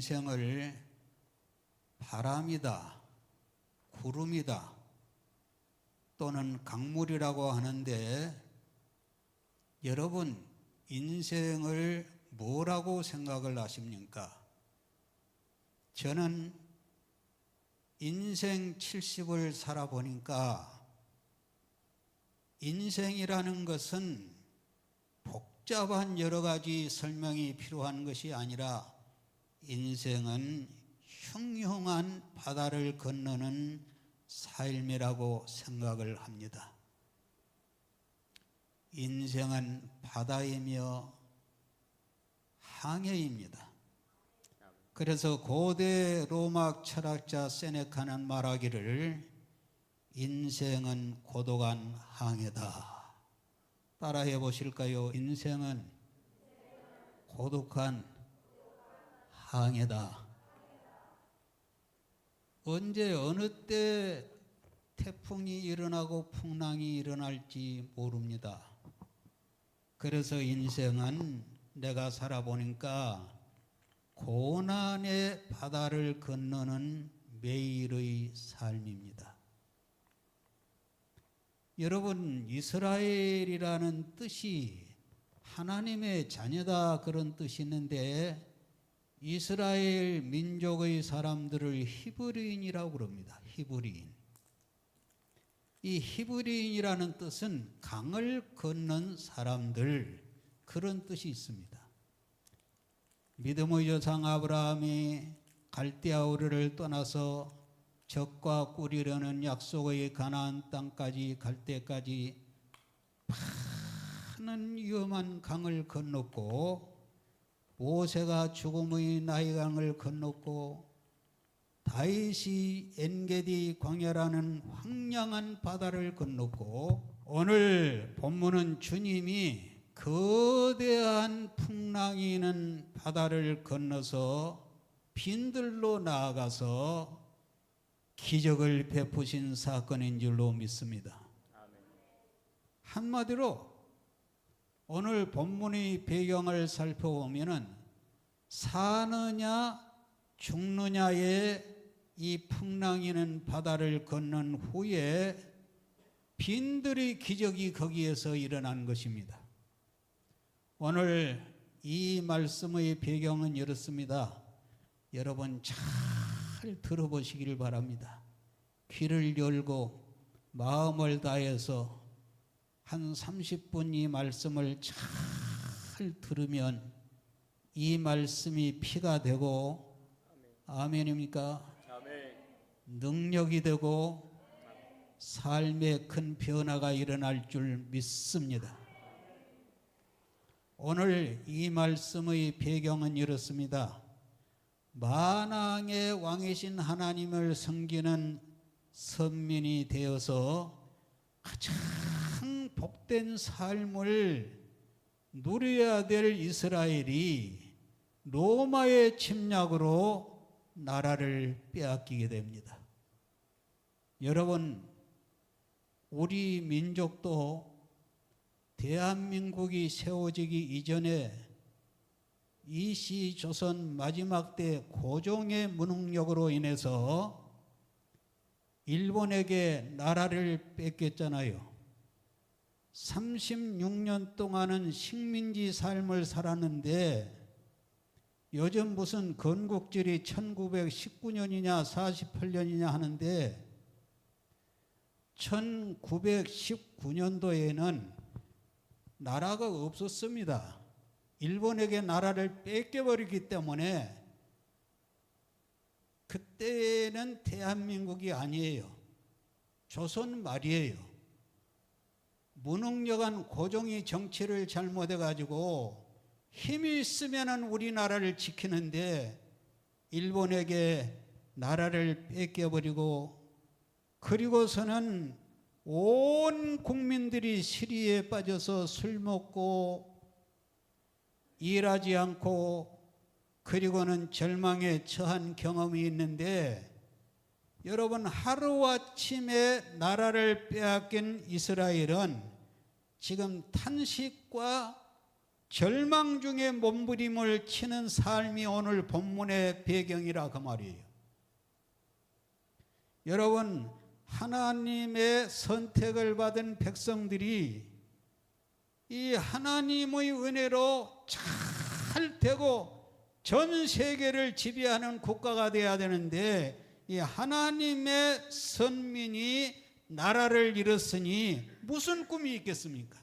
인생을 바람이다, 구름이다, 또는 강물이라고 하는데 여러분 인생을 뭐라고 생각을 하십니까? 저는 인생 70을 살아보니까 인생이라는 것은 복잡한 여러 가지 설명이 필요한 것이 아니라 인생은 흉흉한 바다를 건너는 삶이라고 생각을 합니다. 인생은 바다이며 항해입니다. 그래서 고대 로마 철학자 세네카는 말하기를 인생은 고독한 항해다. 따라해 보실까요? 인생은 고독한 항해다. 언제 어느 때 태풍이 일어나고 풍랑이 일어날지 모릅니다. 그래서 인생은 내가 살아보니까 고난의 바다를 건너는 매일의 삶입니다. 여러분, 이스라엘이라는 뜻이 하나님의 자녀다 그런 뜻이 있는데 이스라엘 민족의 사람들을 히브리인이라고 그럽니다. 히브리인. 이 히브리인이라는 뜻은 강을 건넌 사람들, 그런 뜻이 있습니다. 믿음의 조상 아브라함이 갈대아우르를 떠나서 적과 꿀이려는 약속의 가나안 땅까지 갈 때까지 많은 위험한 강을 건넜고 모세가 죽음의 나일강을 건넜고 다윗이 엔게디 광야라는 황량한 바다를 건넜고 오늘 본문은 주님이 거대한 풍랑이 있는 바다를 건너서 빈들로 나아가서 기적을 베푸신 사건인 줄로 믿습니다. 한마디로 오늘 본문의 배경을 살펴보면은 사느냐 죽느냐의 이 풍랑이는 바다를 건넌 후에 빈들의 기적이 거기에서 일어난 것입니다. 오늘 이 말씀의 배경은 이렇습니다. 여러분 잘 들어보시길 바랍니다. 귀를 열고 마음을 다해서 한 30분 이 말씀을 잘 들으면 이 말씀이 피가 되고 아멘입니까? 아멘. 능력이 되고 삶에 큰 변화가 일어날 줄 믿습니다. 오늘 이 말씀의 배경은 이렇습니다. 만왕의 왕이신 하나님을 섬기는 선민이 되어서 가장 복된 삶을 누려야 될 이스라엘이 로마의 침략으로 나라를 빼앗기게 됩니다. 여러분, 우리 민족도 대한민국이 세워지기 이전에 이시 조선 마지막 때 고종의 무능력으로 인해서 일본에게 나라를 뺏겼잖아요. 36년 동안은 식민지 삶을 살았는데 요즘 무슨 건국절이 1919년이냐 48년이냐 하는데 1919년도에는 나라가 없었습니다. 일본에게 나라를 뺏겨버리기 때문에 그때는 대한민국이 아니에요. 조선 말이에요. 무능력한 고종이 정치를 잘못해가지고 힘이 있으면 우리나라를 지키는데 일본에게 나라를 뺏겨버리고 그리고서는 온 국민들이 시리에 빠져서 술 먹고 일하지 않고 그리고는 절망에 처한 경험이 있는데 여러분 하루아침에 나라를 빼앗긴 이스라엘은 지금 탄식과 절망 중에 몸부림을 치는 삶이 오늘 본문의 배경이라 그 말이에요. 여러분, 하나님의 선택을 받은 백성들이 이 하나님의 은혜로 잘 되고 전 세계를 지배하는 국가가 되어야 되는데, 이 하나님의 선민이 나라를 잃었으니 무슨 꿈이 있겠습니까?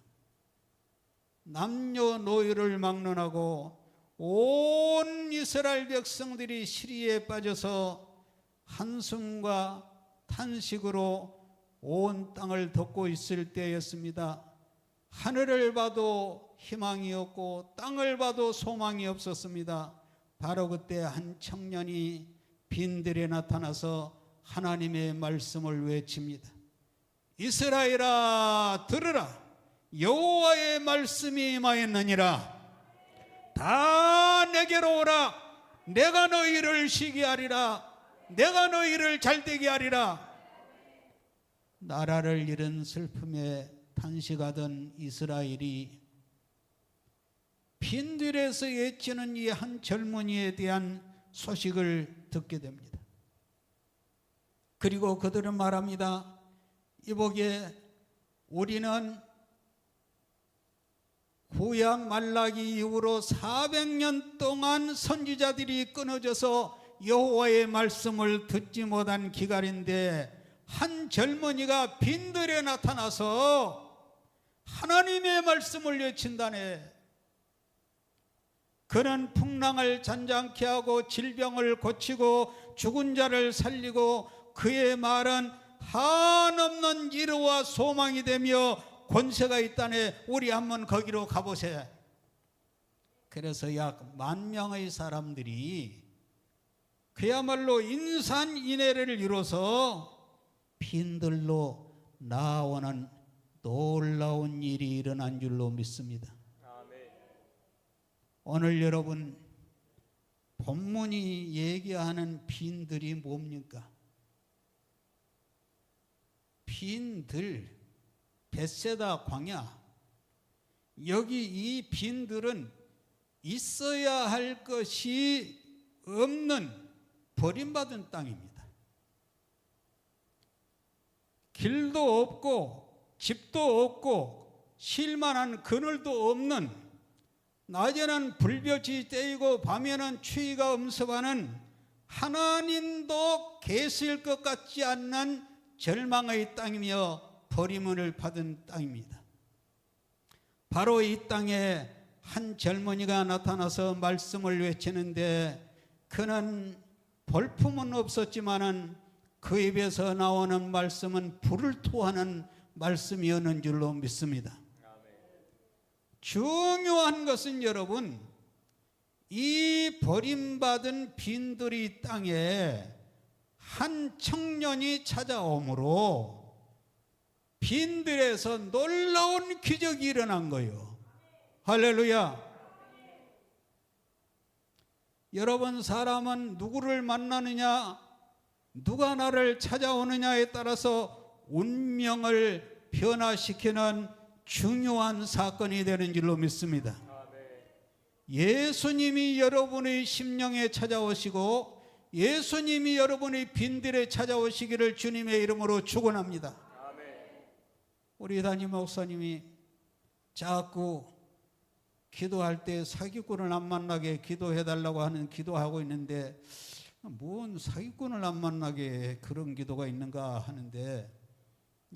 남녀노소를 막론하고 온 이스라엘 백성들이 시리에 빠져서 한숨과 탄식으로 온 땅을 덮고 있을 때였습니다. 하늘을 봐도 희망이 없고 땅을 봐도 소망이 없었습니다. 바로 그때 한 청년이 빈들에 나타나서 하나님의 말씀을 외칩니다. 이스라엘아 들으라, 여호와의 말씀이 임하였느니라. 다 내게로 오라. 내가 너희를 쉬게 하리라. 내가 너희를 잘되게 하리라. 나라를 잃은 슬픔에 탄식하던 이스라엘이 빈들에서 외치는 이 한 젊은이에 대한 소식을 듣게 됩니다. 그리고 그들은 말합니다. 이보게, 우리는 구약 말라기 이후로 400년 동안 선지자들이 끊어져서 여호와의 말씀을 듣지 못한 기갈인데, 한 젊은이가 빈들에 나타나서 하나님의 말씀을 외친다네. 그는 풍랑을 잔잔케 하고 질병을 고치고 죽은 자를 살리고, 그의 말은 한없는 위로와 소망이 되며 권세가 있다네. 우리 한번 거기로 가보세. 그래서 약 10,000명의 사람들이 그야말로 인산인해를 이뤄서 빈들로 나아오는 놀라운 일이 일어난 줄로 믿습니다. 오늘 여러분, 본문이 얘기하는 빈들이 뭡니까? 빈들, 벳세다 광야, 여기 이 빈들은 있어야 할 것이 없는 버림받은 땅입니다. 길도 없고 집도 없고 쉴만한 그늘도 없는, 낮에는 불볕이 떼이고 밤에는 추위가 엄습하는, 하나님도 계실 것 같지 않는 절망의 땅이며 버림을 받은 땅입니다. 바로 이 땅에 한 젊은이가 나타나서 말씀을 외치는데, 그는 볼품은 없었지만은 그 입에서 나오는 말씀은 불을 토하는 말씀이었는 줄로 믿습니다. 중요한 것은 여러분, 이 버림받은 빈들이 땅에 한 청년이 찾아오므로 빈들에서 놀라운 기적이 일어난 거예요. 할렐루야. 여러분, 사람은 누구를 만나느냐, 누가 나를 찾아오느냐에 따라서 운명을 변화시키는 중요한 사건이 되는 줄로 믿습니다. 예수님이 여러분의 심령에 찾아오시고 예수님이 여러분의 빈들에 찾아오시기를 주님의 이름으로 축원합니다. 우리 담임 목사님이 자꾸 기도할 때 사기꾼을 안 만나게 기도해달라고 하는 기도하고 있는데, 뭔 사기꾼을 안 만나게 그런 기도가 있는가 하는데,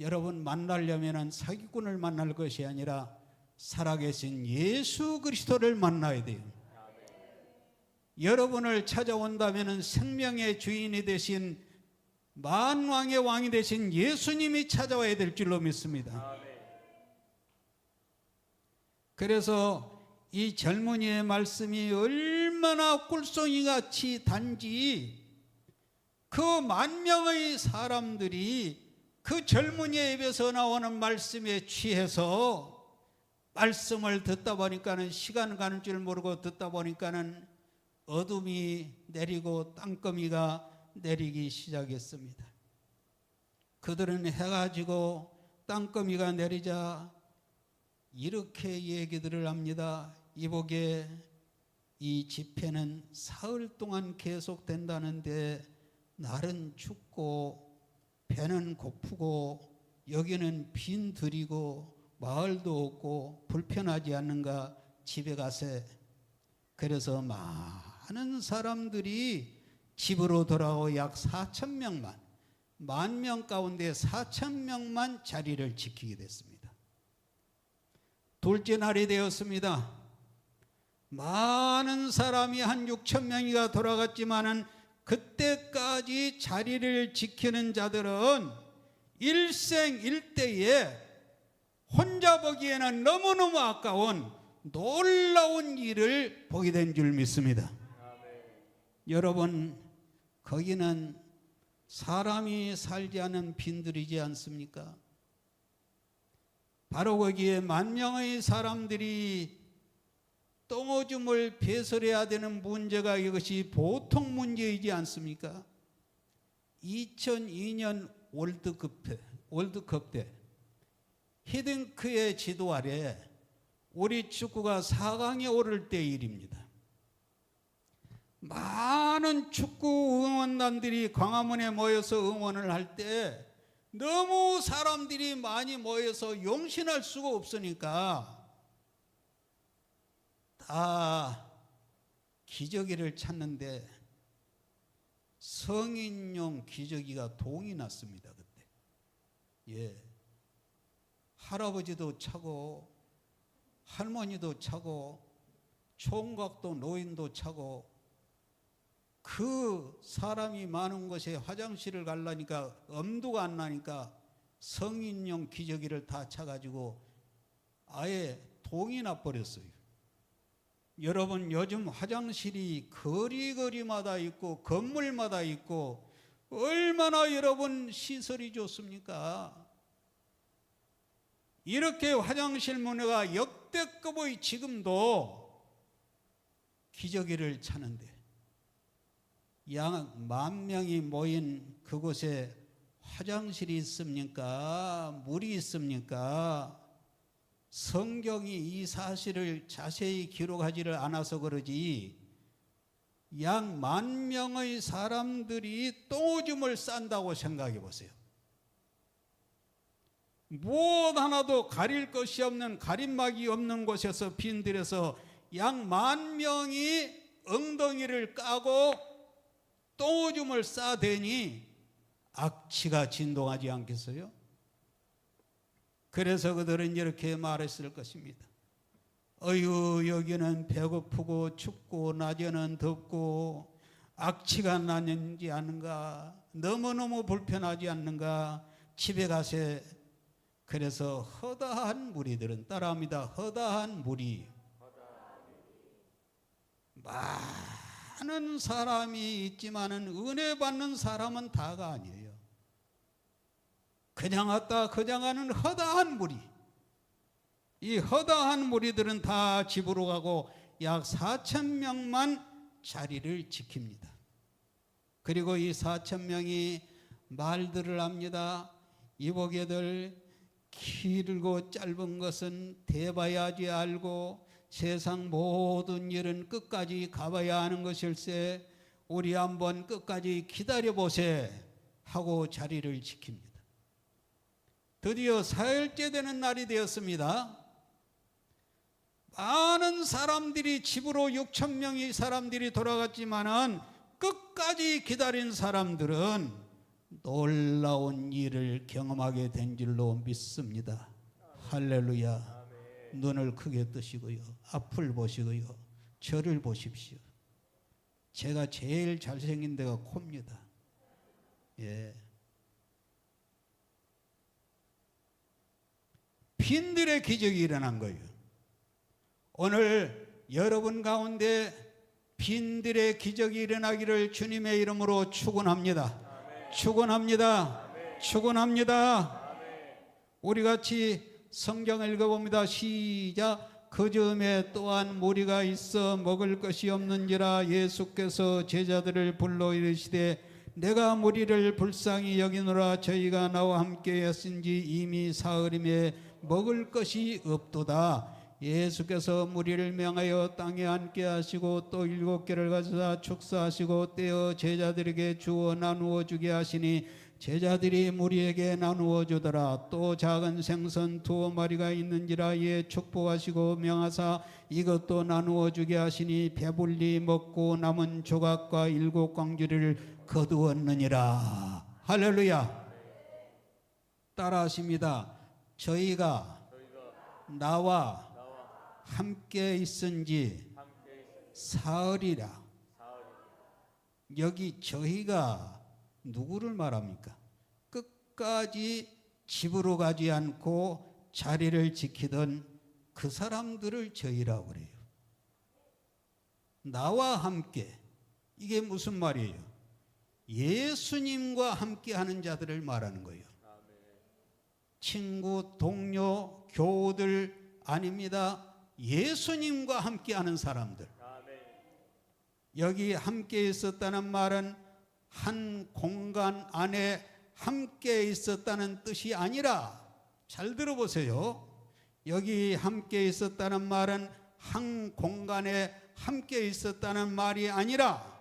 여러분, 만나려면 사기꾼을 만날 것이 아니라 살아계신 예수 그리스도를 만나야 돼요. 여러분을 찾아온다면 생명의 주인이 되신, 만왕의 왕이 되신 예수님이 찾아와야 될 줄로 믿습니다. 그래서 이 젊은이의 말씀이 얼마나 꿀송이같이 단지 그 10,000명의 사람들이 그 젊은이의 입에서 나오는 말씀에 취해서 말씀을 듣다 보니까는 시간 가는 줄 모르고 듣다 보니까는 어둠이 내리고 땅거미가 내리기 시작했습니다. 그들은 해가 지고 땅거미가 내리자 이렇게 얘기들을 합니다. 이복에 이 집회는 사흘 동안 계속된다는데 날은 춥고 배는 고프고 여기는 빈들이고 마을도 없고 불편하지 않는가 집에 가세. 그래서 많은 사람들이 집으로 돌아오고 약 4,000명만, 10,000명 가운데 4,000명만 자리를 지키게 됐습니다. 둘째 날이 되었습니다. 많은 사람이 한 6,000명이가 돌아갔지만은 그때까지 자리를 지키는 자들은 일생일대에 혼자 보기에는 너무너무 아까운 놀라운 일을 보게 된 줄 믿습니다. 여러분, 거기는 사람이 살지 않은 빈들이지 않습니까? 바로 거기에 10,000명의 사람들이 똥오줌을 배설해야 되는 문제가 이것이 보통 문제이지 않습니까? 2002년 월드컵 때 히딩크의 지도 아래 우리 축구가 4강에 오를 때 일입니다. 많은 축구 응원단들이 광화문에 모여서 응원을 할 때 너무 사람들이 많이 모여서 용신할 수가 없으니까 다 기저귀를 찾는데 성인용 기저귀가 동이 났습니다. 그때. 예. 할아버지도 차고 할머니도 차고 총각도 노인도 차고 그 사람이 많은 곳에 화장실을 가려니까 엄두가 안 나니까 성인용 기저귀를 다 차가지고 아예 동이 나버렸어요. 여러분, 요즘 화장실이 거리마다 있고 건물마다 있고 얼마나 여러분 시설이 좋습니까? 이렇게 화장실 문화가 역대급의 지금도 기저귀를 차는데 약 10,000명이 모인 그곳에 화장실이 있습니까? 물이 있습니까? 성경이 이 사실을 자세히 기록하지를 않아서 그러지 약 10,000명의 사람들이 똥오줌을 싼다고 생각해 보세요. 무엇 하나도 가릴 것이 없는 가림막이 없는 곳에서 빈들에서 약 10,000명이 엉덩이를 까고 똥오줌을 싸대니 악취가 진동하지 않겠어요? 그래서 그들은 이렇게 말했을 것입니다. 어휴, 여기는 배고프고 춥고 낮에는 덥고 악취가 나는지 않는가, 너무너무 불편하지 않는가, 집에 가세. 그래서 허다한 무리들은 따라합니다. 허다한 무리. 많은 사람이 있지만은 은혜 받는 사람은 다가 아니에요. 그냥 왔다 그냥 가는 허다한 무리. 이 허다한 무리들은 다 집으로 가고 약 4,000명만 자리를 지킵니다. 그리고 이 4,000명이 말들을 합니다. 이보게들 길고 짧은 것은 대봐야지 알고 세상 모든 일은 끝까지 가봐야 하는 것일세. 우리 한번 끝까지 기다려보세 하고 자리를 지킵니다. 드디어 사흘째 되는 날이 되었습니다. 많은 사람들이 집으로 6,000명의 사람들이 돌아갔지만은 끝까지 기다린 사람들은 놀라운 일을 경험하게 된 줄로 믿습니다. 할렐루야. 눈을 크게 뜨시고요, 앞을 보시고요, 저를 보십시오. 제가 제일 잘생긴 데가 코입니다. 예. 빈들의 기적이 일어난 거예요. 오늘 여러분 가운데 빈들의 기적이 일어나기를 주님의 이름으로 축원합니다. 축원합니다. 축원합니다. 우리 같이 성경을 읽어봅니다. 시작. 그 즈음에 또한 무리가 있어 먹을 것이 없는지라 예수께서 제자들을 불러 이르시되 내가 무리를 불쌍히 여기노라. 저희가 나와 함께 했은지 이미 사흘임에 먹을 것이 없도다. 예수께서 무리를 명하여 땅에 앉게 하시고 또 7개를 가져다 축사하시고 떼어 제자들에게 주어 나누어 주게 하시니 제자들이 무리에게 나누어 주더라. 또 작은 생선 2마리가 있는지라 이에 축복하시고 명하사 이것도 나누어 주게 하시니 배불리 먹고 남은 조각과 7광주리를 거두었느니라. 할렐루야. 따라하십니다. 저희가 나와 함께 있은지 사흘이라. 여기 저희가 누구를 말합니까? 끝까지 집으로 가지 않고 자리를 지키던 그 사람들을 저희라고 그래요. 나와 함께. 이게 무슨 말이에요? 예수님과 함께 하는 자들을 말하는 거예요. 친구, 동료, 교우들 아닙니다. 예수님과 함께 하는 사람들. 여기 함께 있었다는 말은 한 공간 안에 함께 있었다는 뜻이 아니라, 잘 들어보세요. 여기 함께 있었다는 말은 한 공간에 함께 있었다는 말이 아니라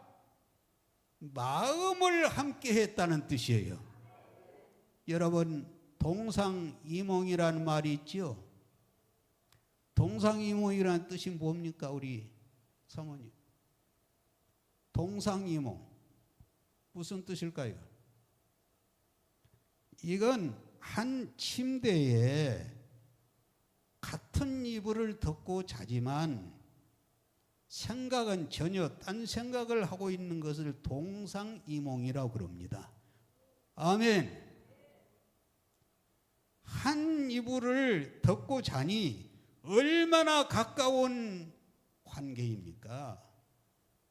마음을 함께 했다는 뜻이에요. 여러분, 동상이몽이라는 말이 있죠. 동상이몽이라는 뜻이 뭡니까, 우리 사모님? 동상이몽 무슨 뜻일까요? 이건 한 침대에 같은 이불을 덮고 자지만 생각은 전혀 딴 생각을 하고 있는 것을 동상이몽이라고 그럽니다. 아멘. 한 이불을 덮고 자니 얼마나 가까운 관계입니까?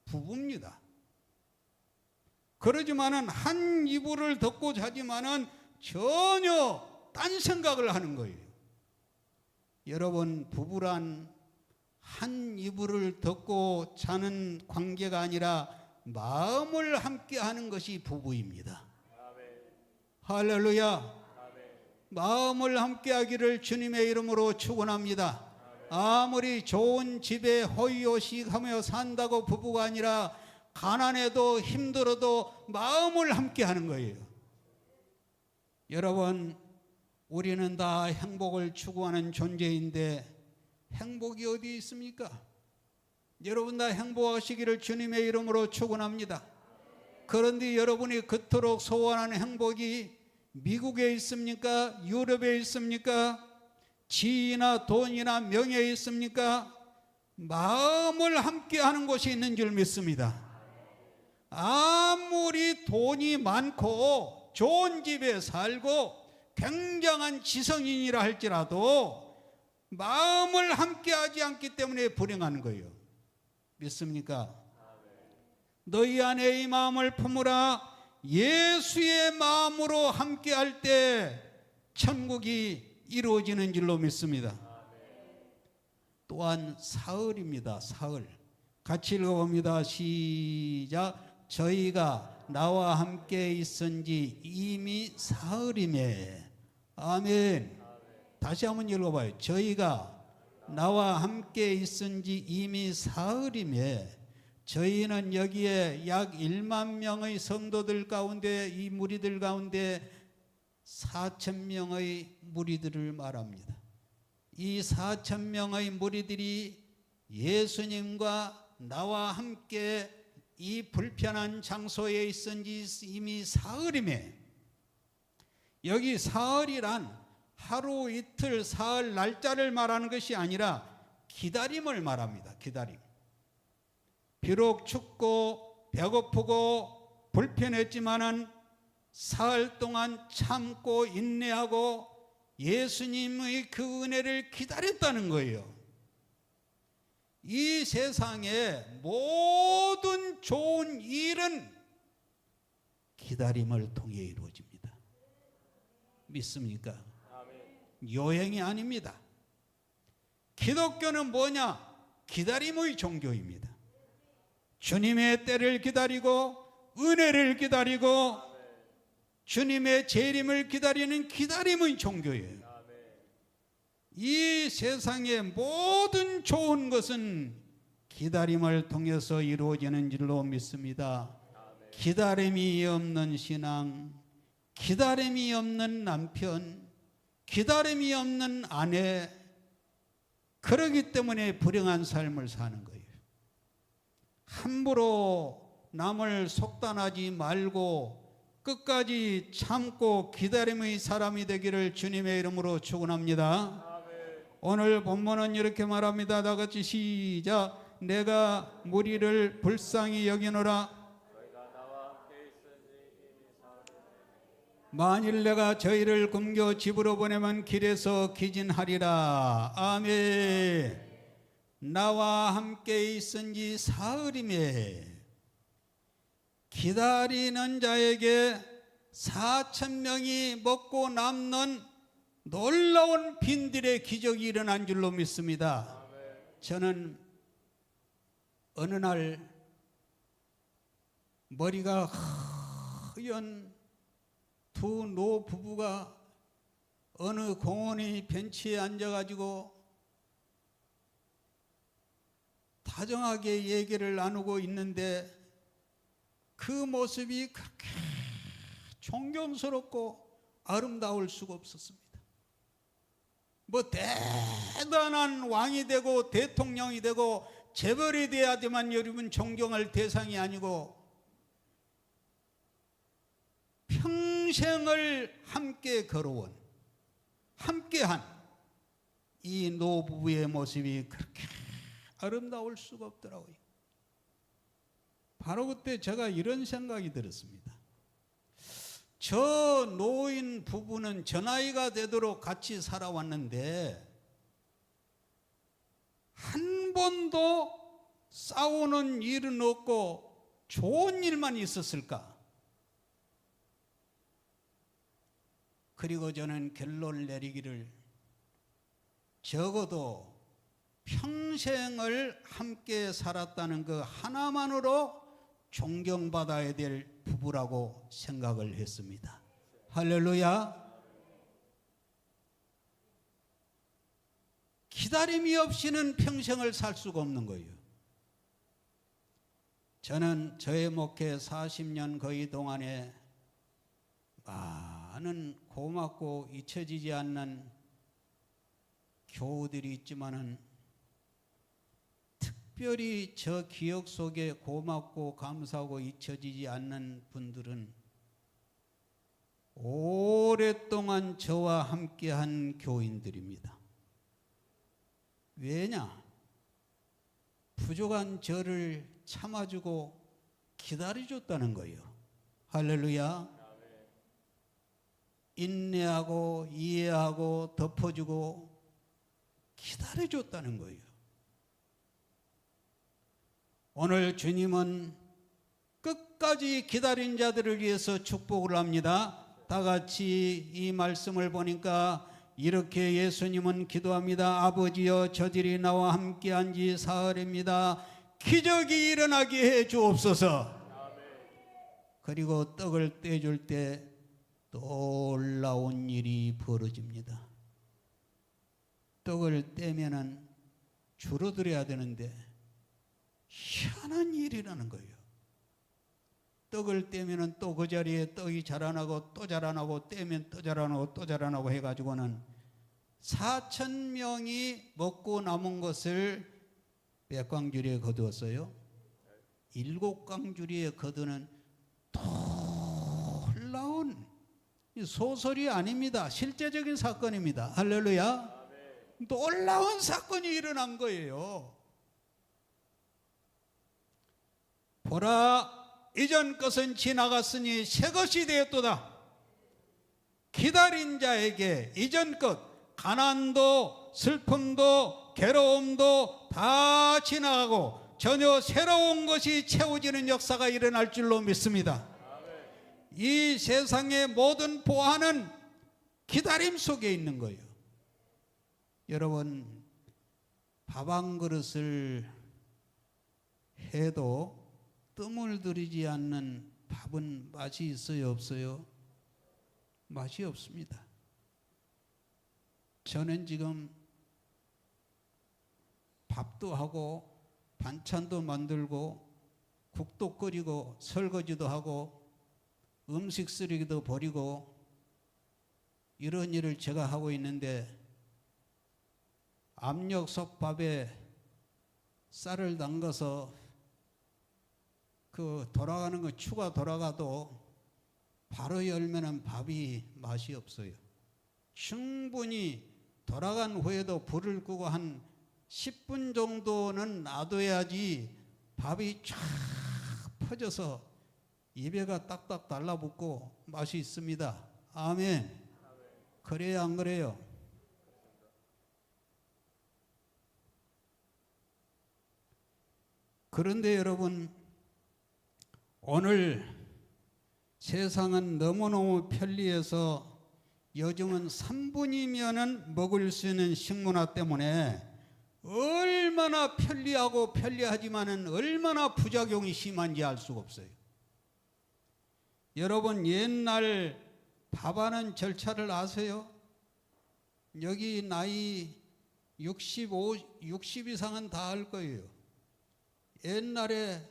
부부입니다. 그러지만은 한 이불을 덮고 자지만은 전혀 딴 생각을 하는 거예요. 여러분, 부부란 한 이불을 덮고 자는 관계가 아니라 마음을 함께 하는 것이 부부입니다. 아멘. 할렐루야. 아멘. 마음을 함께 하기를 주님의 이름으로 축원합니다. 아무리 좋은 집에 호의호식하며 산다고 부부가 아니라 가난해도 힘들어도 마음을 함께 하는 거예요. 여러분, 우리는 다 행복을 추구하는 존재인데 행복이 어디 있습니까? 여러분 다 행복하시기를 주님의 이름으로 축원합니다. 그런데 여러분이 그토록 소원하는 행복이 미국에 있습니까? 유럽에 있습니까? 지위나 돈이나 명예에 있습니까? 마음을 함께 하는 곳이 있는 줄 믿습니다. 아무리 돈이 많고 좋은 집에 살고 굉장한 지성인이라 할지라도 마음을 함께 하지 않기 때문에 불행한 거예요. 믿습니까? 너희 안에 이 마음을 품으라. 예수의 마음으로 함께 할 때 천국이 이루어지는 줄로 믿습니다. 또한 사흘입니다. 사흘. 같이 읽어봅니다. 시작. 저희가 나와 함께 있은지 이미 사흘이매. 아멘. 다시 한번 읽어봐요. 저희가 나와 함께 있은지 이미 사흘이매. 저희는 여기에 약 1만 명의 성도들 가운데, 이 무리들 가운데 4,000명의 무리들을 말합니다. 이 4,000명의 무리들이 예수님과 나와 함께 이 불편한 장소에 있은지 이미 사흘이매. 여기 사흘이란 하루 이틀 사흘 날짜를 말하는 것이 아니라 기다림을 말합니다. 기다림. 비록 춥고 배고프고 불편했지만은 사흘 동안 참고 인내하고 예수님의 그 은혜를 기다렸다는 거예요. 이 세상의 모든 좋은 일은 기다림을 통해 이루어집니다. 믿습니까? 요행이 아닙니다. 기독교는 뭐냐? 기다림의 종교입니다. 주님의 때를 기다리고 은혜를 기다리고 주님의 재림을 기다리는 기다림의 종교예요. 이 세상의 모든 좋은 것은 기다림을 통해서 이루어지는 줄로 믿습니다. 기다림이 없는 신앙, 기다림이 없는 남편, 기다림이 없는 아내, 그러기 때문에 불행한 삶을 사는 거예요. 함부로 남을 속단하지 말고 끝까지 참고 기다림의 사람이 되기를 주님의 이름으로 축원합니다. 오늘 본문은 이렇게 말합니다. 다 같이 시작. 내가 무리를 불쌍히 여기노라. 만일 내가 저희를 굶겨 집으로 보내면 길에서 기진하리라. 아멘. 나와 함께 있은지 사흘이매 기다리는 자에게 4,000명이 먹고 남는 놀라운 빈들의 기적이 일어난 줄로 믿습니다. 저는 어느 날 머리가 하얀 두 노부부가 어느 공원의 벤치에 앉아가지고 다정하게 얘기를 나누고 있는데 그 모습이 그렇게 존경스럽고 아름다울 수가 없었습니다. 뭐 대단한 왕이 되고 대통령이 되고 재벌이 돼야지만 여러분 존경할 대상이 아니고 평생을 함께 걸어온 함께한 이 노부부의 모습이 그렇게 아름다울 수가 없더라고요. 바로 그때 제가 이런 생각이 들었습니다. 저 노인 부부는 저 나이가 되도록 같이 살아왔는데 한 번도 싸우는 일은 없고 좋은 일만 있었을까? 그리고 저는 결론을 내리기를 적어도 평생을 함께 살았다는 그 하나만으로 존경받아야 될 부부라고 생각을 했습니다. 할렐루야. 기다림이 없이는 평생을 살 수가 없는 거예요. 저는 저의 목회 40년 거의 동안에 많은 고맙고 잊혀지지 않는 교우들이 있지만은 특별히 저 기억 속에 고맙고 감사하고 잊혀지지 않는 분들은 오랫동안 저와 함께한 교인들입니다. 왜냐? 부족한 저를 참아주고 기다려줬다는 거예요. 할렐루야. 인내하고 이해하고 덮어주고 기다려줬다는 거예요. 오늘 주님은 끝까지 기다린 자들을 위해서 축복을 합니다. 다 같이 이 말씀을 보니까 이렇게 예수님은 기도합니다. 아버지여, 저들이 나와 함께한 지 사흘입니다. 기적이 일어나게 해 주옵소서. 그리고 떡을 떼줄 때 놀라운 일이 벌어집니다. 떡을 떼면은 줄어들어야 되는데 희한한 일이라는 거예요. 떡을 떼면은 또 그 자리에 떡이 자라나고 또 자라나고 떼면 또 자라나고 또 자라나고 해가지고는 4,000명이 먹고 남은 것을 몇 광주리에 거두었어요? 7광주리에 거두는 놀라운 소설이 아닙니다. 실제적인 사건입니다. 할렐루야. 놀라운 사건이 일어난 거예요. 보라, 이전 것은 지나갔으니 새 것이 되었도다. 기다린 자에게 이전 것, 가난도 슬픔도 괴로움도 다 지나가고 전혀 새로운 것이 채워지는 역사가 일어날 줄로 믿습니다. 이 세상의 모든 보화는 기다림 속에 있는 거예요. 여러분, 밥 한 그릇을 해도 뜸을 들이지 않는 밥은 맛이 있어요, 없어요? 맛이 없습니다. 저는 지금 밥도 하고 반찬도 만들고 국도 끓이고 설거지도 하고 음식 쓰레기도 버리고 이런 일을 제가 하고 있는데 압력솥밥에 쌀을 담가서 그 돌아가는 거 추가 돌아가도 바로 열면은 밥이 맛이 없어요. 충분히 돌아간 후에도 불을 끄고 한 10분 정도는 놔둬야지 밥이 쫙 퍼져서 입에가 딱딱 달라붙고 맛이 있습니다. 아멘. 그래야 안 그래요? 그런데 여러분, 오늘 세상은 너무너무 편리해서 요즘은 3분이면은 먹을 수 있는 식문화 때문에 얼마나 편리하고 편리하지만은 얼마나 부작용이 심한지 알 수가 없어요. 여러분, 옛날 밥하는 절차를 아세요? 여기 나이 60 이상은 다 알 거예요. 옛날에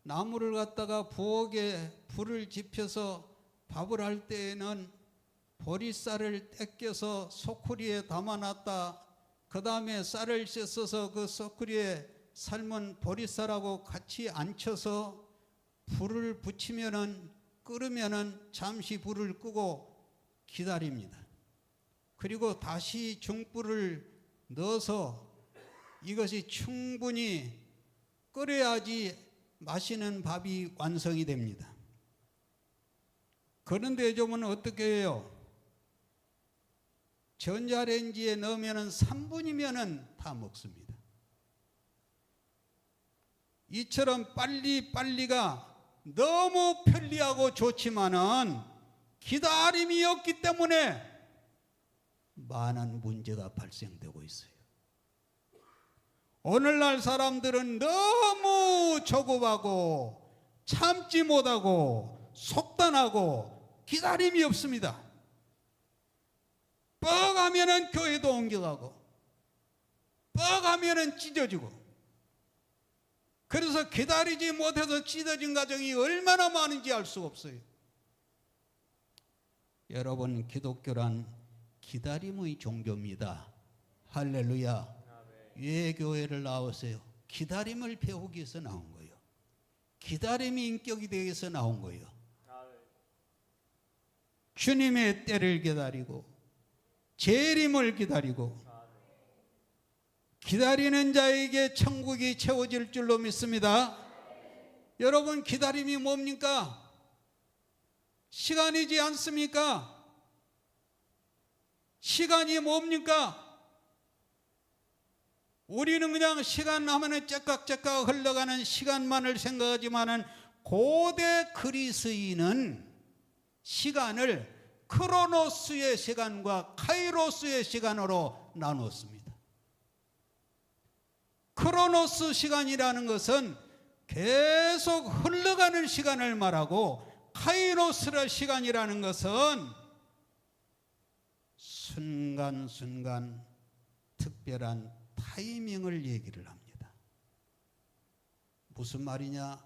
나무를 갖다가 부엌에 불을 지펴서 밥을 할 때에는 보리쌀을 떼껴서 소쿠리에 담아놨다. 그 다음에 쌀을 씻어서 그 소쿠리에 삶은 보리쌀하고 같이 앉혀서 불을 붙이면은 끓으면은 잠시 불을 끄고 기다립니다. 그리고 다시 중불을 넣어서 이것이 충분히 끓여야지 맛있는 밥이 완성이 됩니다. 그런데 요즘은 어떻게 해요? 전자레인지에 넣으면 3분이면 다 먹습니다. 이처럼 빨리가 너무 편리하고 좋지만은 기다림이 없기 때문에 많은 문제가 발생되고 있어요. 오늘날 사람들은 너무 조급하고 참지 못하고 속단하고 기다림이 없습니다. 뻑하면은 교회도 옮겨가고 뻑하면은 찢어지고, 그래서 기다리지 못해서 찢어진 가정이 얼마나 많은지 알 수가 없어요. 여러분, 기독교란 기다림의 종교입니다. 할렐루야. 왜 교회를 나오세요? 기다림을 배우기 위해서 나온 거예요. 기다림이 인격이 되기 위해서 나온 거예요. 주님의 때를 기다리고 재림을 기다리고 기다리는 자에게 천국이 채워질 줄로 믿습니다. 여러분, 기다림이 뭡니까? 시간이지 않습니까? 시간이 뭡니까? 우리는 그냥 시간 하면은 째깍째깍 흘러가는 시간만을 생각하지만은 고대 그리스인은 시간을 크로노스의 시간과 카이로스의 시간으로 나누었습니다. 크로노스 시간이라는 것은 계속 흘러가는 시간을 말하고, 카이로스 시간이라는 것은 순간순간 특별한 타이밍을 얘기를 합니다. 무슨 말이냐?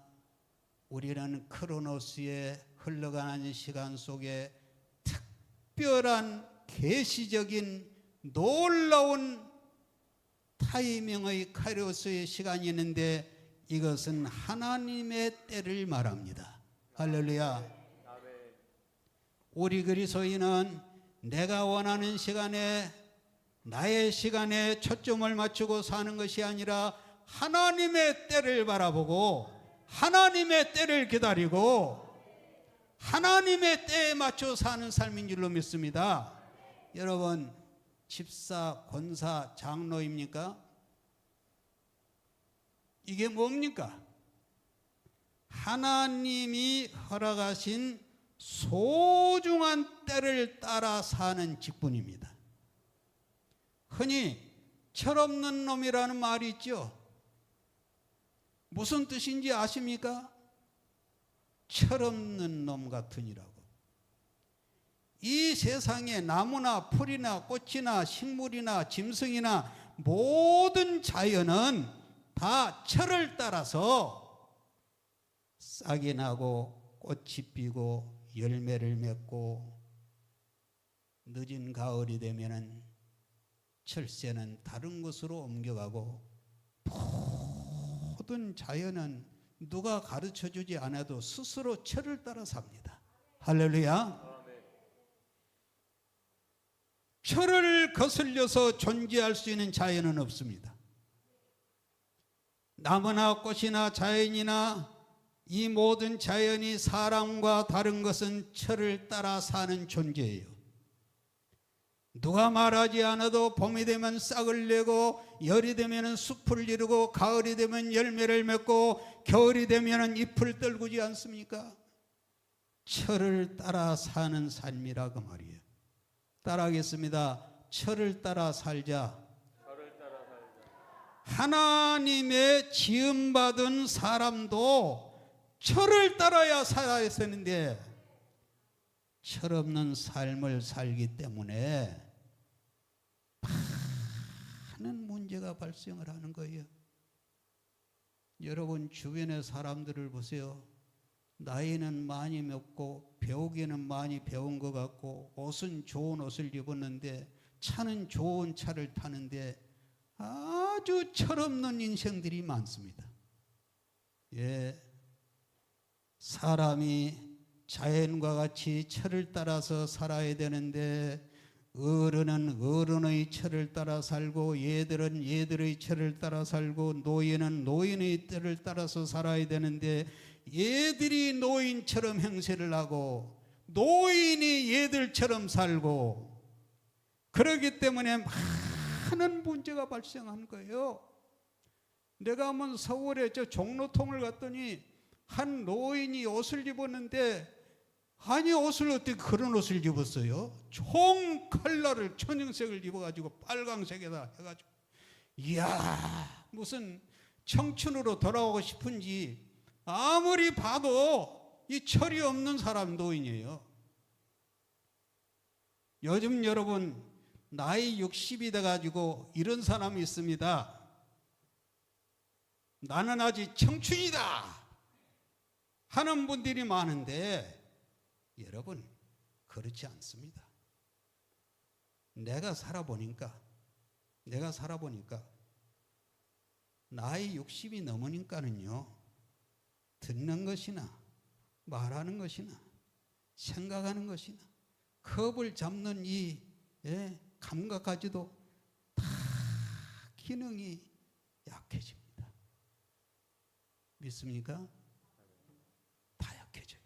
우리는 크로노스의 흘러가는 시간 속에 특별한 계시적인 놀라운 타이밍의 카이로스의 시간이 있는데, 이것은 하나님의 때를 말합니다. 할렐루야. 우리 그리스도인은 내가 원하는 시간에, 나의 시간에 초점을 맞추고 사는 것이 아니라 하나님의 때를 바라보고 하나님의 때를 기다리고 하나님의 때에 맞춰 사는 삶인 줄로 믿습니다. 여러분, 집사, 권사, 장로입니까? 이게 뭡니까? 하나님이 허락하신 소중한 때를 따라 사는 직분입니다. 흔히 철없는 놈이라는 말이 있죠. 무슨 뜻인지 아십니까? 철없는 놈 같으니라고. 이 세상에 나무나 풀이나 꽃이나 식물이나 짐승이나 모든 자연은 다 철을 따라서 싹이 나고 꽃이 피고 열매를 맺고 늦은 가을이 되면은 철새는 다른 곳으로 옮겨가고 모든 자연은 누가 가르쳐주지 않아도 스스로 철을 따라 삽니다. 할렐루야. 철을 거슬려서 존재할 수 있는 자연은 없습니다. 나무나 꽃이나 자연이나 이 모든 자연이 사람과 다른 것은 철을 따라 사는 존재예요. 누가 말하지 않아도 봄이 되면 싹을 내고 열이 되면 숲을 이루고 가을이 되면 열매를 맺고 겨울이 되면 잎을 떨구지 않습니까? 철을 따라 사는 삶이라고 말이에요. 따라하겠습니다. 철을 따라 살자. 하나님의 지음받은 사람도 철을 따라야 살아야 되는데 철없는 삶을 살기 때문에 많은 문제가 발생을 하는 거예요. 여러분 주변의 사람들을 보세요. 나이는 많이 먹고 배우기는 많이 배운 것 같고 옷은 좋은 옷을 입었는데 차는 좋은 차를 타는데 아주 철없는 인생들이 많습니다. 예, 사람이 자연과 같이 철을 따라서 살아야 되는데 어른은 어른의 철을 따라 살고 얘들은 얘들의 철을 따라 살고 노인은 노인의 철을 따라서 살아야 되는데 얘들이 노인처럼 행세를 하고 노인이 얘들처럼 살고 그러기 때문에 많은 문제가 발생한 거예요. 내가 한번 서울에 저 종로통을 갔더니 한 노인이 옷을 입었는데 아니 옷을 어떻게 그런 옷을 입었어요? 총 컬러를 천연색을 입어가지고 빨강색에다 해가지고 이야 무슨 청춘으로 돌아오고 싶은지 아무리 봐도 이 철이 없는 사람 노인이에요. 요즘 여러분 나이 60이 돼가지고 이런 사람이 있습니다. 나는 아직 청춘이다 하는 분들이 많은데 여러분 그렇지 않습니다. 내가 살아보니까 나이 60이 넘으니까는요 듣는 것이나 말하는 것이나 생각하는 것이나 겁을 잡는 이 감각까지도 다 기능이 약해집니다. 믿습니까? 다 약해져요.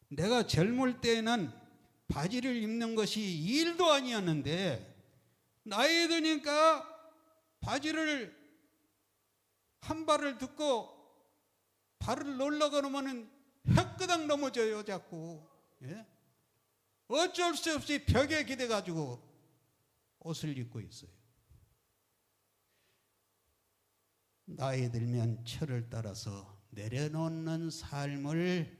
내가 젊을 때에는 바지를 입는 것이 일도 아니었는데 나이 드니까 바지를 한 발을 듣고 발을 놀라고 그러면 헷끄덕 넘어져요 자꾸. 예? 어쩔 수 없이 벽에 기대가지고 옷을 입고 있어요. 나이 들면 철을 따라서 내려놓는 삶을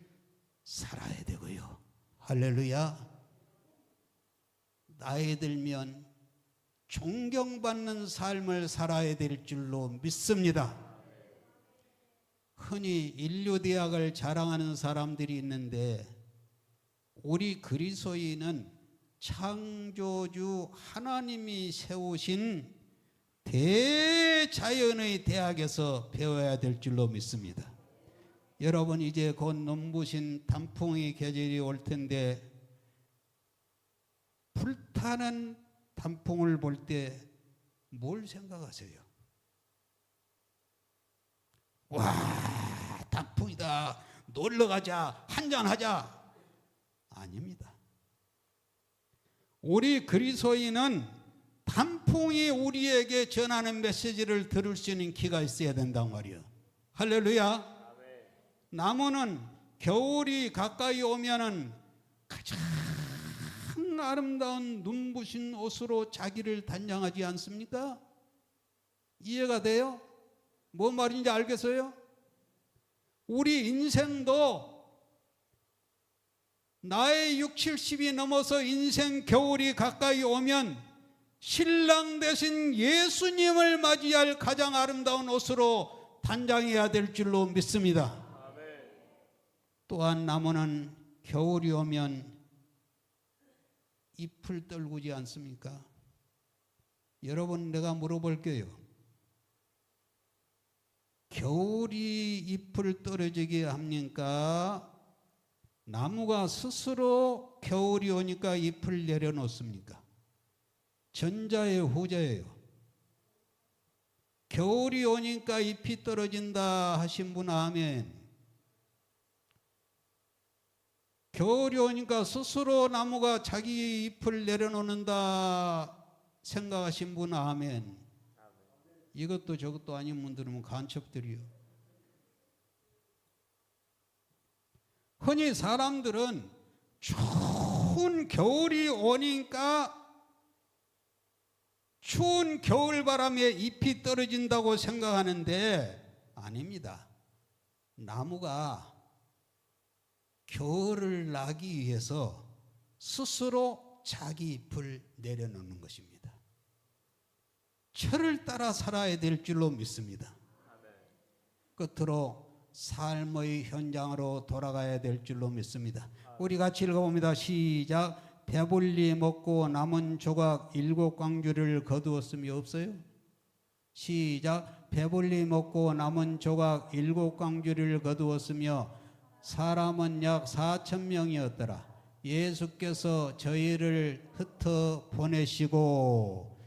살아야 되고요. 할렐루야. 나이 들면 존경받는 삶을 살아야 될 줄로 믿습니다. 흔히 인류대학을 자랑하는 사람들이 있는데 우리 그리스도인은 창조주 하나님이 세우신 대자연의 대학에서 배워야 될 줄로 믿습니다. 여러분 이제 곧 눈부신 단풍의 계절이 올 텐데 불타는 단풍을 볼 때 뭘 생각하세요? 와 단풍이다 놀러가자 한잔하자 아닙니다. 우리 그리스도인은 단풍이 우리에게 전하는 메시지를 들을 수 있는 귀가 있어야 된단 말이에요. 할렐루야. 나무는 겨울이 가까이 오면은 가장 아름다운 눈부신 옷으로 자기를 단장하지 않습니까? 이해가 돼요? 뭔 말인지 알겠어요? 우리 인생도 나의 60, 70이 넘어서 인생 겨울이 가까이 오면 신랑 되신 예수님을 맞이할 가장 아름다운 옷으로 단장해야 될 줄로 믿습니다. 또한 나무는 겨울이 오면 잎을 떨구지 않습니까? 여러분, 내가 물어볼게요. 겨울이 잎을 떨어지게 합니까? 나무가 스스로 겨울이 오니까 잎을 내려놓습니까? 전자의 후자예요. 겨울이 오니까 잎이 떨어진다 하신 분 아멘. 겨울이 오니까 스스로 나무가 자기 잎을 내려놓는다 생각하신 분 아멘. 이것도 저것도 아닌 분들은 간첩들이요. 흔히 사람들은 추운 겨울이 오니까 추운 겨울바람에 잎이 떨어진다고 생각하는데 아닙니다. 나무가 겨울을 나기 위해서 스스로 자기 잎을 내려놓는 것입니다. 철을 따라 살아야 될 줄로 믿습니다. 끝으로 삶의 현장으로 돌아가야 될 줄로 믿습니다. 우리 같이 읽어봅니다. 시작. 배불리 먹고 남은 조각 7광주를 거두었음이 없어요? 시작. 배불리 먹고 남은 조각 7광주를 거두었으며 사람은 약 4,000명이었더라. 예수께서 저희를 흩어 보내시고,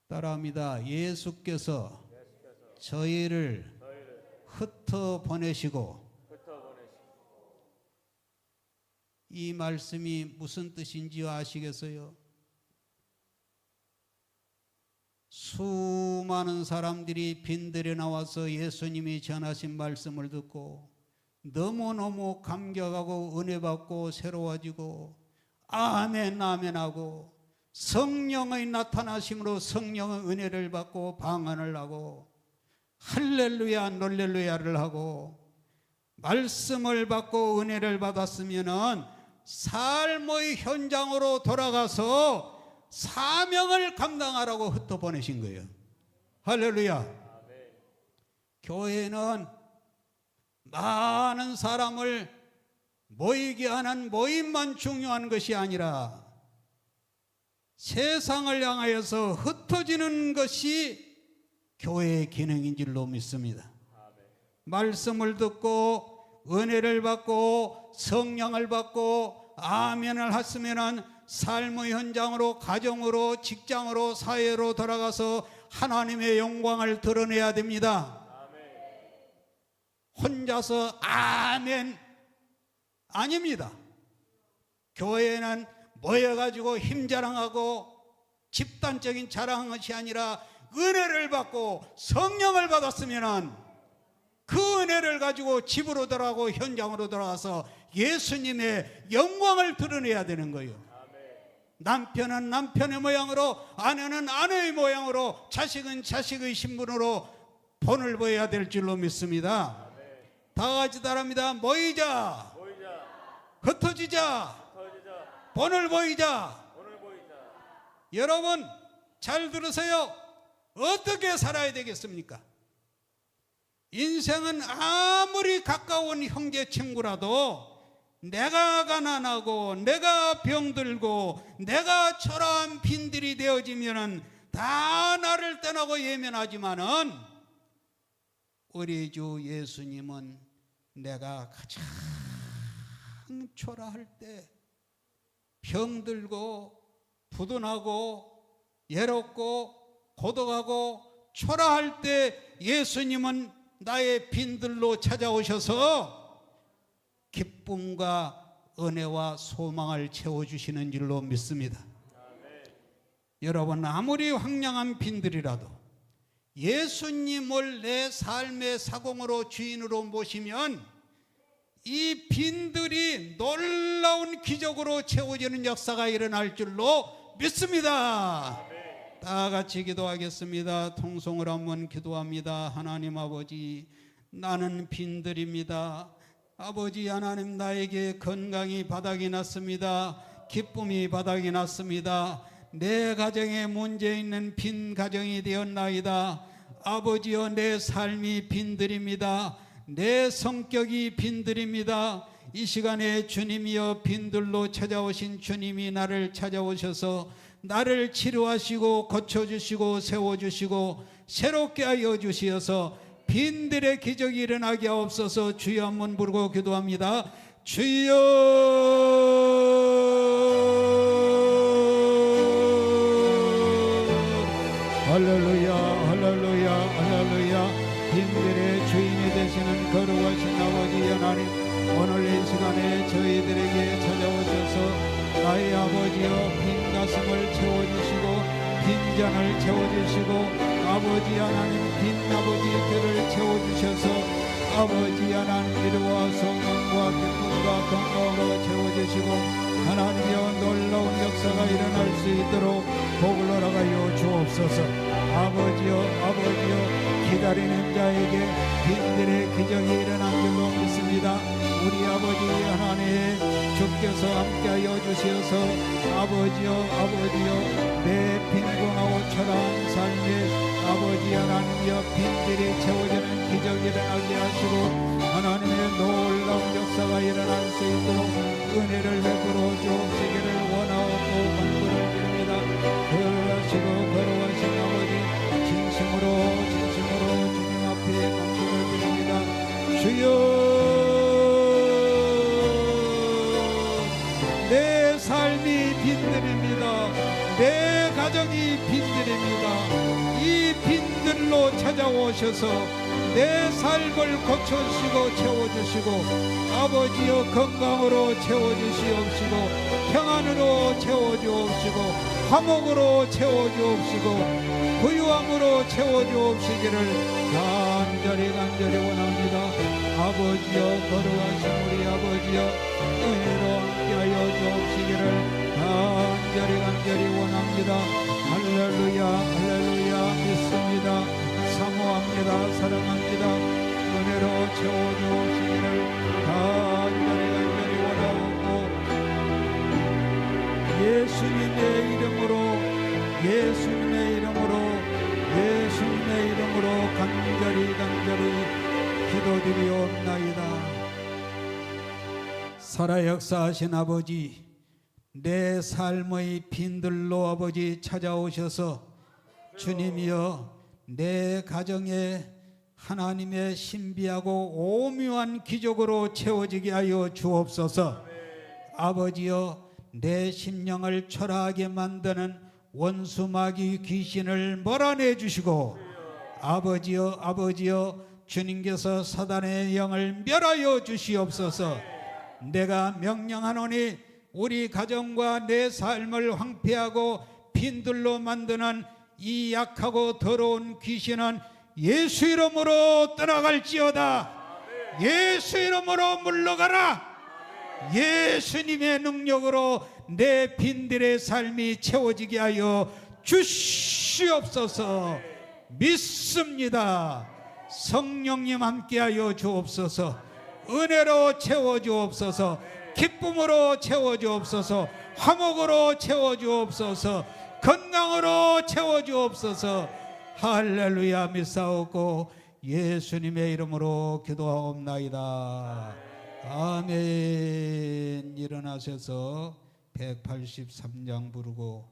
따라합니다. 예수께서 저희를 흩어 보내시고. 이 말씀이 무슨 뜻인지 아시겠어요? 수많은 사람들이 빈들에 나와서 예수님이 전하신 말씀을 듣고 너무너무 감격하고 은혜 받고 새로워지고 아멘 아멘 하고 성령의 나타나심으로 성령의 은혜를 받고 방언을 하고 할렐루야 놀렐루야를 하고 말씀을 받고 은혜를 받았으면은 삶의 현장으로 돌아가서 사명을 감당하라고 흩어보내신 거예요. 할렐루야. 교회는 많은 사람을 모이게 하는 모임만 중요한 것이 아니라 세상을 향하여서 흩어지는 것이 교회의 기능인 줄로 믿습니다. 말씀을 듣고 은혜를 받고 성령을 받고 아멘을 했으면 삶의 현장으로 가정으로 직장으로 사회로 돌아가서 하나님의 영광을 드러내야 됩니다. 혼자서 아멘 아닙니다. 교회는 모여가지고 힘자랑하고 집단적인 자랑한 것이 아니라 은혜를 받고 성령을 받았으면 그 은혜를 가지고 집으로 돌아가고 현장으로 돌아가서 예수님의 영광을 드러내야 되는 거예요. 남편은 남편의 모양으로, 아내는 아내의 모양으로, 자식은 자식의 신분으로 본을 보여야 될 줄로 믿습니다. 다 같이 따라합니다. 모이자. 흩어지자. 본을 보이자. 여러분 잘 들으세요. 어떻게 살아야 되겠습니까? 인생은 아무리 가까운 형제 친구라도 내가 가난하고 내가 병들고 내가 초라한 빈들이 되어지면은 다 나를 떠나고 예면하지만은 우리 주 예수님은 내가 가장 초라할 때, 병들고 부둔하고 외롭고 고독하고 초라할 때 예수님은 나의 빈들로 찾아오셔서 기쁨과 은혜와 소망을 채워주시는 줄로 믿습니다. 여러분 아무리 황량한 빈들이라도 예수님을 내 삶의 사공으로 주인으로 모시면 이 빈들이 놀라운 기적으로 채워지는 역사가 일어날 줄로 믿습니다. 다 같이 기도하겠습니다. 통성을 한번 기도합니다. 하나님 아버지, 나는 빈들입니다. 아버지 하나님, 나에게 건강이 바닥이 났습니다. 기쁨이 바닥이 났습니다. 내 가정에 문제 있는 빈 가정이 되었나이다. 아버지여, 내 삶이 빈들입니다. 내 성격이 빈들입니다. 이 시간에 주님이여, 빈들로 찾아오신 주님이 나를 찾아오셔서 나를 치료하시고 고쳐주시고 세워주시고 새롭게 하여 주시어서 빈들의 기적이 일어나게 하옵소서. 주여 한번 부르고 기도합니다. 주여. 할렐루야, 할렐루야, 할렐루야. 빈들의 주인이 되시는 거룩하신 아버지 하나님, 오늘 이 시간에 저희들에게 찾아오셔서 나의 아버지여, 빈 가슴을 채워주시고 빈 잔을 채워주시고 아버지 하나님, 빈 아버지 뼈를 채워주셔서 아버지 하나님, 이루와 성령과 기쁨과 건강으로 채워주시고 하나님여, 놀라운 역사가 일어날 수 있도록 복을 허락하여 주옵소서. 아버지여, 기다리는 자에게 빈들의 기적이 일어난 줄로 믿습니다. 우리 아버지 하나님, 주께서 함께하여 주시어서 아버지여, 내 빈곤하고 초라한 삶에 아버지 하나님이여, 빈들이 채워지는 기적이 일어나게 하시고 하나님의 놀라운 역사가 일어날 수 있도록 은혜를 베풀어 주옵시기를 원하옵고 간구를 드립니다. 그러시고 걸어가신 아버지, 진심으로 주님 앞에 감사를 드립니다. 주여, 내 삶이 빈들입니다. 내 가정이 빈들입니다. 이 빈들로 찾아오셔서 내 삶을 고쳐주시고 채워주시고 아버지여, 건강으로 채워주시옵시고 평안으로 채워주옵시고 화목으로 채워주옵시고 부유함으로 채워주옵시기를 간절히 원합니다. 아버지여, 거룩하신 우리 아버지여, 은혜로 함께하여 주옵시기를 간절히 원합니다. 할렐루야, 할렐루야. 믿습니다. 사모합니다. 사랑합니다. 은혜로 채워주옵시기를 간절히 원하고 예수님의 이름으로 간절히 기도드리옵나이다. 살아 역사하신 아버지, 내 삶의 빈들로 아버지 찾아오셔서 주님이여, 내 가정에 하나님의 신비하고 오묘한 기적으로 채워지게 하여 주옵소서. 아버지여, 내 심령을 초라하게 만드는 원수 마귀 귀신을 몰아내 주시고 아버지여, 주님께서 사단의 영을 멸하여 주시옵소서. 내가 명령하노니 우리 가정과 내 삶을 황폐하고 빈들로 만드는 이 약하고 더러운 귀신은 예수 이름으로 떠나갈지어다. 예수 이름으로 물러가라. 예수님의 능력으로 내 빈들의 삶이 채워지게 하여 주시옵소서. 믿습니다. 성령님 함께하여 주옵소서. 은혜로 채워주옵소서. 기쁨으로 채워주옵소서. 화목으로 채워주옵소서. 건강으로 채워주옵소서. 할렐루야. 믿사옵고 예수님의 이름으로 기도하옵나이다. 아멘. 일어나셔서 183장 부르고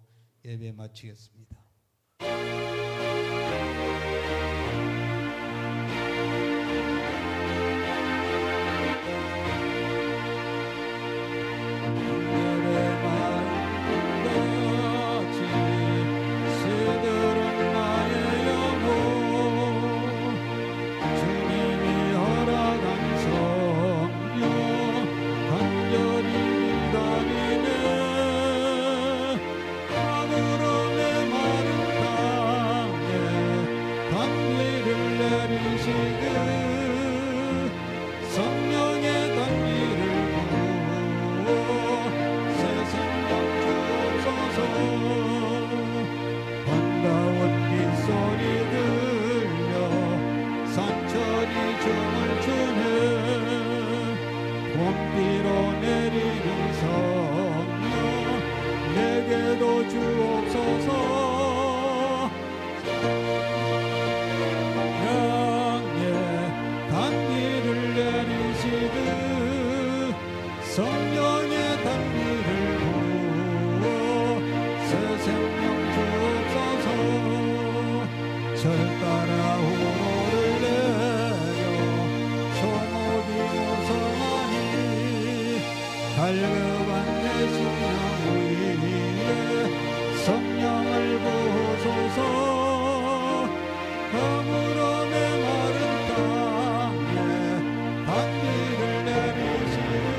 예배 마치겠습니다. 봄비로 내리는 성령 내게도 주옵소서. 성령의 단비를 부어 새 생명 주옵소서. 절 따라 호를 내려 소목이 무성하니 갈급한 내 심령 위에 성령을 부어소서. 가물어 메마른 땅에 단비를 내리시는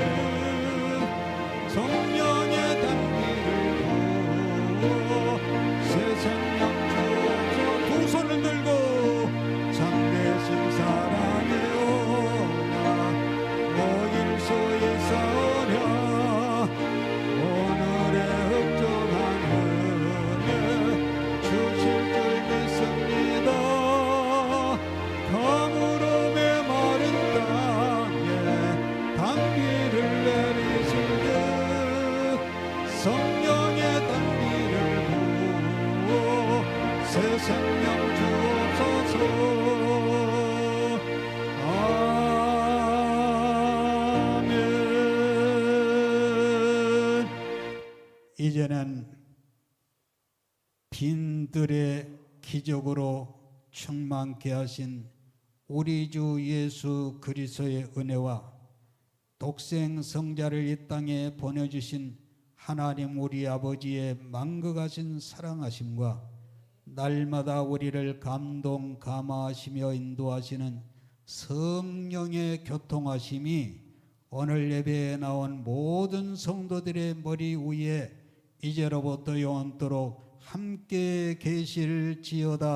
성령의 단비를 부어 새 생명 주옵소서. 두 손을 들고 참되신 사랑의 오나 모일 수 있사오랴. 오늘의 흡족한 은혜 주실 줄 믿습니다. 가물어 메마른 땅에 단비를 내리시듯 성령의 단비를 부어 새 생명 주옵소서. 아멘. 이제는 빈들의 기적으로 충만케 하신 우리 주 예수 그리스도의 은혜와 독생 성자를 이 땅에 보내주신 하나님 우리 아버지의 만극하신 사랑하심과 날마다 우리를 감동 감화하시며 인도하시는 성령의 교통하심이 오늘 예배에 나온 모든 성도들의 머리 위에 이제로부터 영원토록 함께 계실지어다.